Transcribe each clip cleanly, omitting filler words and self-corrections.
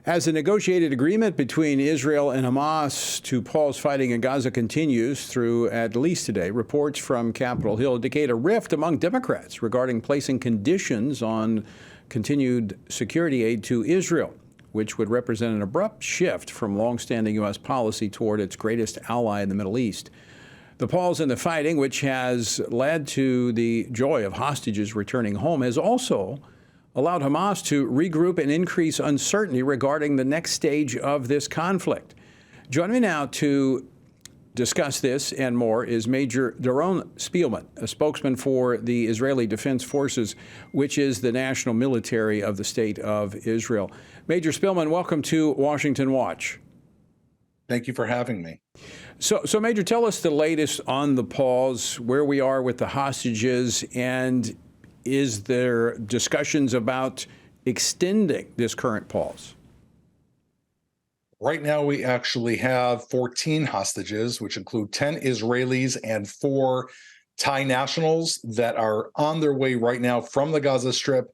As the negotiated agreement between Israel and Hamas to pause fighting in Gaza continues through at least today, reports from Capitol Hill indicate a rift among Democrats regarding placing conditions on continued security aid to Israel, which would represent an abrupt shift from longstanding U.S. policy toward its greatest ally in the Middle East. The pause in the fighting, which has led to the joy of hostages returning home, has also allowed Hamas to regroup and increase uncertainty regarding the next stage of this conflict. Joining me now to discuss this and more is Major Doron Spielman, a spokesman for the Israeli Defense Forces, which is the national military of the state of Israel. Major Spielman, welcome to Washington Watch. Thank you for having me. So Major, tell us the latest on the pause, where we are with the hostages, and is there discussions about extending this current pause? Right now, we actually have 14 hostages, which include 10 Israelis and 4 Thai nationals that are on their way right now from the Gaza Strip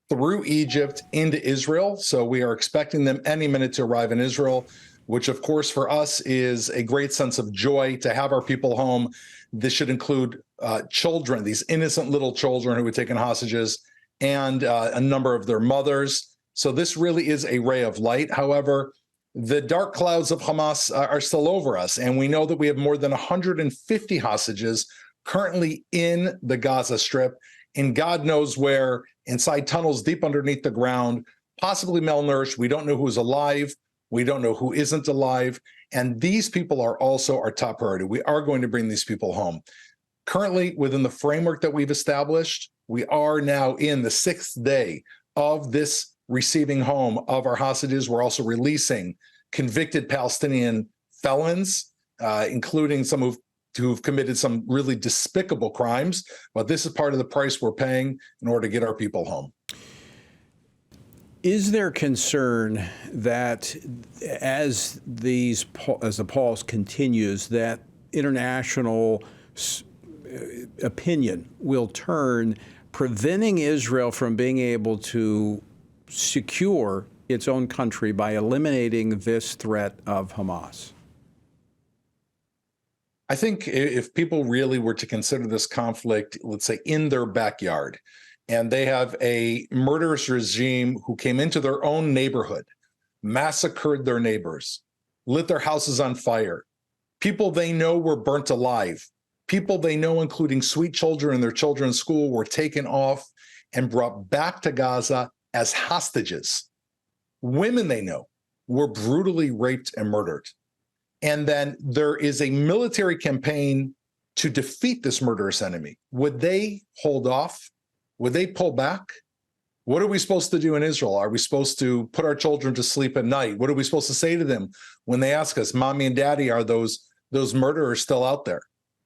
through Egypt into Israel. So we are expecting them any minute to arrive in Israel, which, of course, for us is a great sense of joy to have our people home. This should include children, these innocent little children who were taken hostages, and a number of their mothers. So this really is a ray of light. However, the dark clouds of Hamas are still over us, and we know that we have more than 150 hostages currently in the Gaza Strip, and God knows where, inside tunnels deep underneath the ground, possibly malnourished. We don't know who's alive. We don't know who isn't alive. And these people are also our top priority. We are going to bring these people home. Currently, within the framework that we've established, we are now in the 6th day of this receiving home of our hostages. We're also releasing convicted Palestinian felons, including some who've committed some really despicable crimes. But this is part of the price we're paying in order to get our people home. Is there concern that as the pause continues, that international opinion will turn, preventing Israel from being able to secure its own country by eliminating this threat of Hamas? I think if people really were to consider this conflict, let's say, in their backyard, and they have a murderous regime who came into their own neighborhood, massacred their neighbors, lit their houses on fire, people they know were burnt alive, people they know, including sweet children in their children's school, were taken off and brought back to Gaza as hostages. Women they know were brutally raped and murdered. And then there is a military campaign to defeat this murderous enemy. Would they hold off? Would they pull back? What are we supposed to do in Israel? Are we supposed to put our children to sleep at night? What are we supposed to say to them when they ask us, Mommy and Daddy, are those murderers still out there?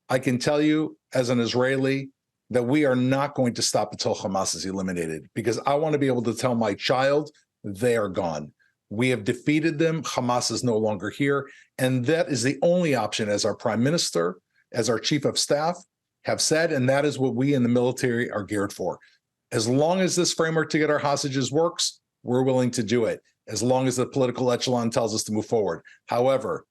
I can tell you as an Israeli that we are not going to stop until Hamas is eliminated, because I want to be able to tell my child they are gone. We have defeated them. Hamas is no longer here. And that is the only option, as our prime minister, as our chief of staff have said, and that is what we in the military are geared for. As long as this framework to get our hostages works, we're willing to do it, as long as the political echelon tells us to move forward. However,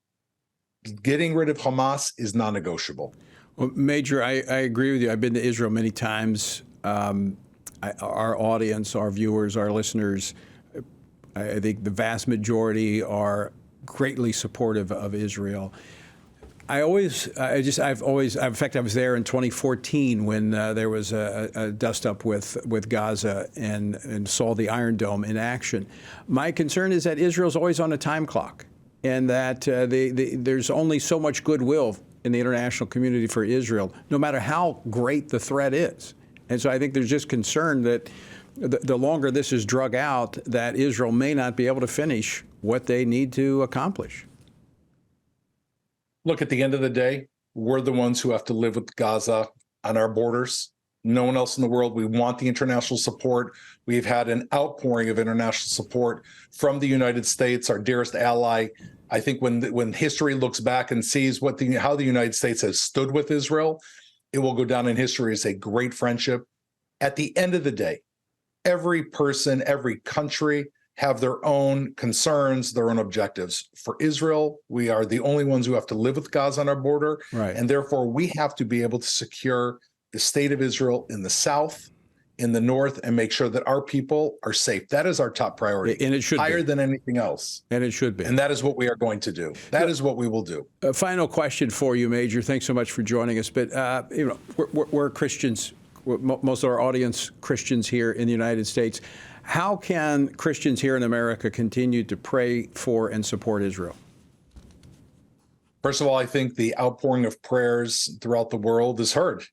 getting rid of Hamas is non-negotiable. Well, Major, I agree with you. I've been to Israel many times. Our audience, our viewers, our listeners, I think the vast majority are greatly supportive of Israel. In fact, I was there in 2014 when there was a dust-up with Gaza and saw the Iron Dome in action. My concern is that Israel's always on a time clock, and that there's only so much goodwill in the international community for Israel, no matter how great the threat is. And so I think there's just concern that the longer this is drug out, that Israel may not be able to finish what they need to accomplish. Look, at the end of the day, we're the ones who have to live with Gaza on our borders. No one else in the world. We want the international support. We've had an outpouring of international support from the United States, our dearest ally. I think when history looks back and sees how the United States has stood with Israel, it will go down in history as a great friendship. At the end of the day, every person, every country have their own concerns, their own objectives. For Israel, we are the only ones who have to live with Gaza on our border. Right. And therefore, we have to be able to secure the state of Israel in the south, in the north, and make sure that our people are safe. That is our top priority. And it should higher be. than anything else. And it should be. And that is what we are going to do. That is what we will do. A final question for you, Major. Thanks so much for joining us. But, we're Christians. Most of our audience, Christians here in the United States. How can Christians here in America continue to pray for and support Israel? First of all, I think the outpouring of prayers throughout the world is heard.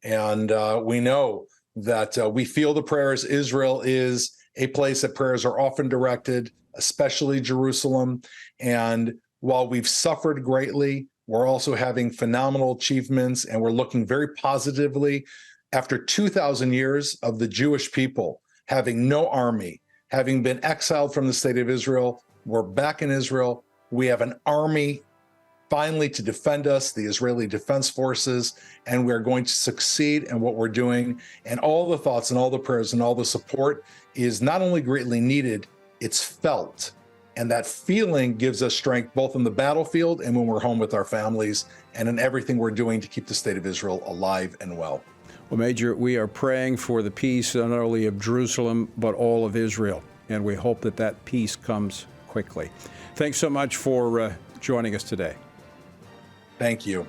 And we know that we feel the prayers. Israel is a place that prayers are often directed, especially Jerusalem. And while we've suffered greatly, we're also having phenomenal achievements, and we're looking very positively. After 2,000 years of the Jewish people having no army, having been exiled from the state of Israel, we're back in Israel. We have an army finally to defend us, the Israeli Defense Forces, and we're going to succeed in what we're doing. And all the thoughts and all the prayers and all the support is not only greatly needed, it's felt. And that feeling gives us strength both in the battlefield and when we're home with our families, and in everything we're doing to keep the state of Israel alive and well. Well, Major, we are praying for the peace not only of Jerusalem, but all of Israel. And we hope that that peace comes quickly. Thanks so much for joining us today. Thank you.